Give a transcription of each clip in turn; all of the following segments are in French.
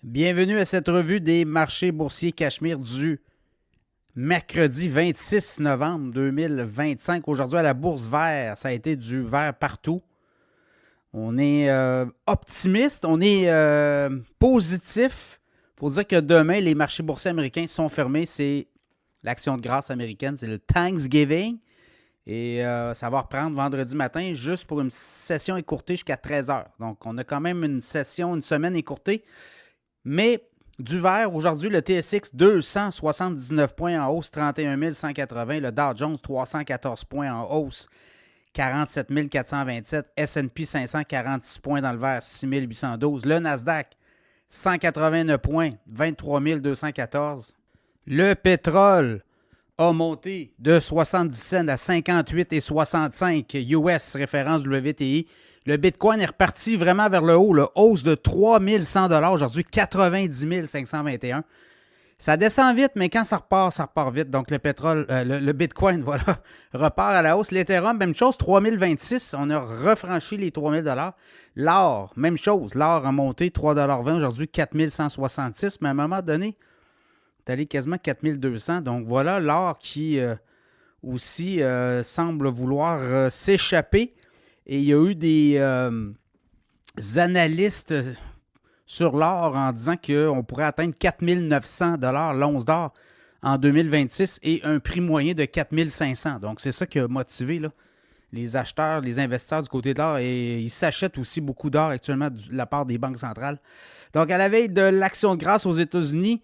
Bienvenue à cette revue des marchés boursiers Cachemire du mercredi 26 novembre 2025. Aujourd'hui à la bourse vert, ça a été du vert partout. On est optimiste, on est positif. Il faut dire que demain, les marchés boursiers américains sont fermés. C'est l'action de grâce américaine, c'est le Thanksgiving. Et ça va reprendre vendredi matin juste pour une session écourtée jusqu'à 13h. Donc, on a quand même une semaine écourtée. Mais du vert, aujourd'hui, le TSX 279 points en hausse, 31 180. Le Dow Jones 314 points en hausse, 47 427. S&P 500 46 points dans le vert, 6 812. Le Nasdaq 189 points, 23 214. Le pétrole a monté de 70 cents à 58,65 US, référence WTI. Le Bitcoin est reparti vraiment vers le haut, hausse de 3 100 $ aujourd'hui, 90 521. Ça descend vite, mais quand ça repart vite. Donc, le pétrole, le Bitcoin, voilà, repart à la hausse. L'Ethereum, même chose, 3 026. On a refranchi les 3 000 $. L'or, même chose. L'or a monté 3,20 $ aujourd'hui, 4 166. Mais à un moment donné, c'est allé quasiment 4 200. Donc, voilà l'or qui aussi semble vouloir s'échapper. Et il y a eu des analystes sur l'or en disant qu'on pourrait atteindre 4 900 $ l'once d'or en 2026 et un prix moyen de 4 500. Donc, c'est ça qui a motivé là, les acheteurs, les investisseurs du côté de l'or. Et ils s'achètent aussi beaucoup d'or actuellement de la part des banques centrales. Donc, à la veille de l'action de grâce aux États-Unis,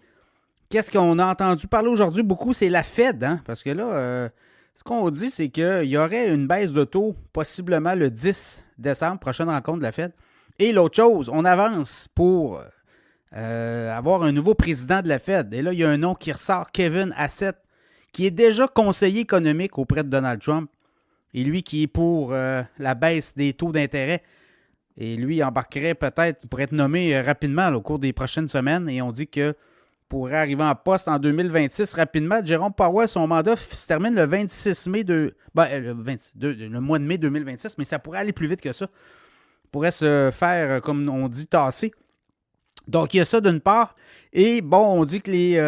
qu'est-ce qu'on a entendu parler aujourd'hui beaucoup? C'est la Fed, hein? Parce que là, ce qu'on dit, c'est qu'il y aurait une baisse de taux possiblement le 10 décembre, prochaine rencontre de la Fed. Et l'autre chose, on avance pour avoir un nouveau président de la Fed. Et là, il y a un nom qui ressort, Kevin Hassett, qui est déjà conseiller économique auprès de Donald Trump. Et lui qui est pour la baisse des taux d'intérêt. Et lui embarquerait peut-être, pourrait être nommé rapidement là, au cours des prochaines semaines. Et on dit que pourrait arriver en poste en 2026 rapidement. Jérôme Powell, son mandat se termine le 26 mai le mois de mai 2026, mais ça pourrait aller plus vite que ça. Il pourrait se faire, comme on dit, tasser. Donc, il y a ça d'une part. Et bon, on dit que les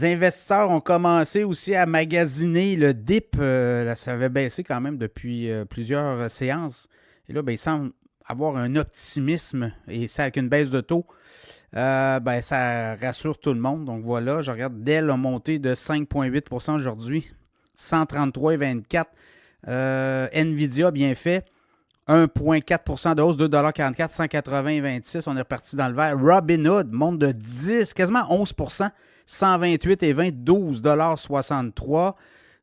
investisseurs ont commencé aussi à magasiner le dip. Là, ça avait baissé quand même depuis plusieurs séances. Et là, ben, il semble avoir un optimisme, et ça avec une baisse de taux. Ça rassure tout le monde. Donc voilà, je regarde, Dell a monté de 5,8 % aujourd'hui, 133,24. Nvidia, bien fait, 1,4 % de hausse, 2,44 $, 180,26. On est reparti dans le vert. Robinhood monte de 10, quasiment 11 %, 128,20, 12,63 $.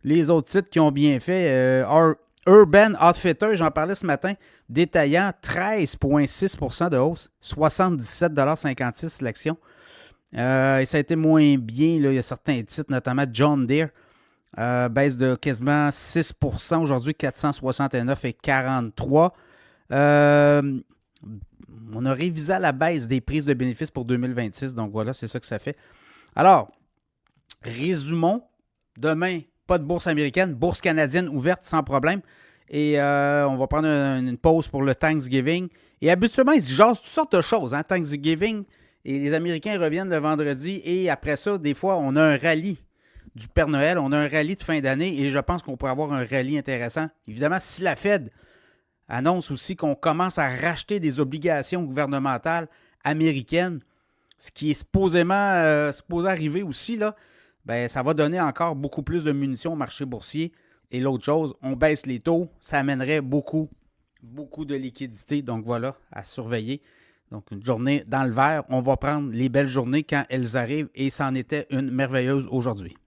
Les autres titres qui ont bien fait, Urban Outfitters, j'en parlais ce matin, détaillant 13,6 % de hausse, 77,56 $ l'action. Et ça a été moins bien, là, il y a certains titres, notamment John Deere, baisse de quasiment 6 % aujourd'hui, 469,43 $. On a révisé à la baisse des prises de bénéfices pour 2026, donc voilà, c'est ça que ça fait. Alors, résumons, demain, pas de bourse américaine, bourse canadienne ouverte sans problème. Et on va prendre une pause pour le Thanksgiving. Et habituellement, ils se jasent toutes sortes de choses, hein, Thanksgiving. Et les Américains reviennent le vendredi. Et après ça, des fois, on a un rallye du Père Noël. On a un rallye de fin d'année. Et je pense qu'on pourrait avoir un rallye intéressant. Évidemment, si la Fed annonce aussi qu'on commence à racheter des obligations gouvernementales américaines, ce qui est supposé arriver aussi, là, ben, ça va donner encore beaucoup plus de munitions au marché boursier. Et l'autre chose, on baisse les taux, ça amènerait beaucoup de liquidités. Donc voilà, à surveiller. Donc une journée dans le vert, on va prendre les belles journées quand elles arrivent et c'en était une merveilleuse aujourd'hui.